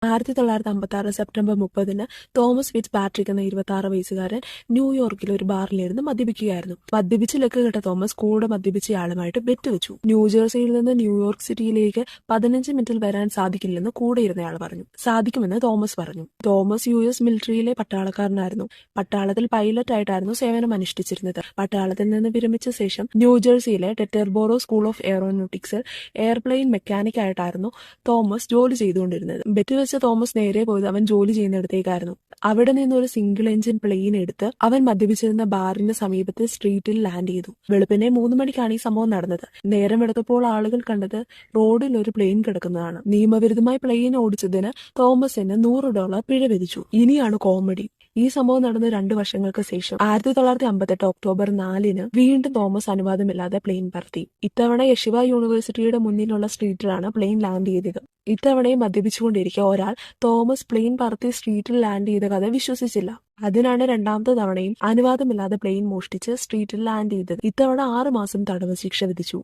1956 September 30 Thomas fits Patrick എന്ന 26 വയസ്സുകാരൻ ന്യൂയോർക്കിലെ ഒരു ബാറിലിരുന്ന് മദ്യപിക്കുകയായിരുന്നു. മദ്യപിച്ച് ലക്ക് കെട്ട തോമസ് കൂടെ മദ്യപിച്ചയാളുമായിട്ട് ബെറ്റ് വെച്ചു. ന്യൂജേഴ്സിയിൽ നിന്ന് ന്യൂയോർക്ക് സിറ്റിയിലേക്ക് 15 മിനിറ്റിൽ വരാൻ സാധിക്കില്ലെന്ന് കൂടെ ഇരുന്നയാൾ പറഞ്ഞു. സാധിക്കുമെന്ന് തോമസ് പറഞ്ഞു. Thomas US മിലിറ്ററിയിലെ പട്ടാളക്കാരനായിരുന്നു. പട്ടാളത്തിൽ പൈലറ്റ് ആയിട്ടായിരുന്നു സേവനം അനുഷ്ഠിച്ചിരുന്നത്. പട്ടാളത്തിൽ നിന്ന് വിരമിച്ച ശേഷം ന്യൂജേഴ്സിയിലെ ടെറ്റർബോറോ സ്കൂൾ ഓഫ് എയറോനോട്ടിക്സിൽ എയർപ്ലെയിൻ മെക്കാനിക് ആയിട്ടായിരുന്നു തോമസ് ജോലി ചെയ്തുകൊണ്ടിരുന്നത്. ബെറ്റ് വെച്ച തോമസ് നേരെ പോയത് അവൻ ജോലി ചെയ്യുന്നിടത്തേക്കായിരുന്നു. അവിടെ നിന്ന് ഒരു സിംഗിൾ എഞ്ചിൻ പ്ലെയിൻ എടുത്ത് അവൻ മദ്യപിച്ചിരുന്ന ബാറിന് സമീപത്തെ സ്ട്രീറ്റിൽ ലാൻഡ് ചെയ്തു. വെളുപ്പിനെ 3 മണിക്കാണ് ഈ സംഭവം നടന്നത്. നേരം വെളുത്തപ്പോൾ ആളുകൾ കണ്ടത് റോഡിൽ ഒരു പ്ലെയിൻ കിടക്കുന്നതാണ്. നിയമവിരുദ്ധമായി പ്ലെയിൻ ഓടിച്ചതിന് തോമസിന് $100 പിഴ വിധിച്ചു. ഇനിയാണ് കോമഡി. ഈ സംഭവം നടന്ന 2 വർഷങ്ങൾക്ക് ശേഷം 1958 ഒക്ടോബർ 4 വീണ്ടും തോമസ് അനുവാദമില്ലാതെ പ്ലെയിൻ പറത്തി. ഇത്തവണ യശിവ യൂണിവേഴ്സിറ്റിയുടെ മുന്നിലുള്ള സ്ട്രീറ്റിലാണ് പ്ലെയിൻ ലാൻഡ് ചെയ്തത്. ഇത്തവണയും മദ്യപിച്ചുകൊണ്ടിരിക്കെ ഒരാൾ തോമസ് പ്ലെയിൻ പറത്തി സ്ട്രീറ്റിൽ ലാൻഡ് ചെയ്ത കഥ വിശ്വസിച്ചില്ല. അതിനാണ് 2ാമത്തെ തവണയും അനുവാദമില്ലാതെ പ്ലെയിൻ മോഷ്ടിച്ച് സ്ട്രീറ്റിൽ ലാൻഡ് ചെയ്തത്. ഇത്തവണ 6 മാസം തടവ് ശിക്ഷ വിധിച്ചു.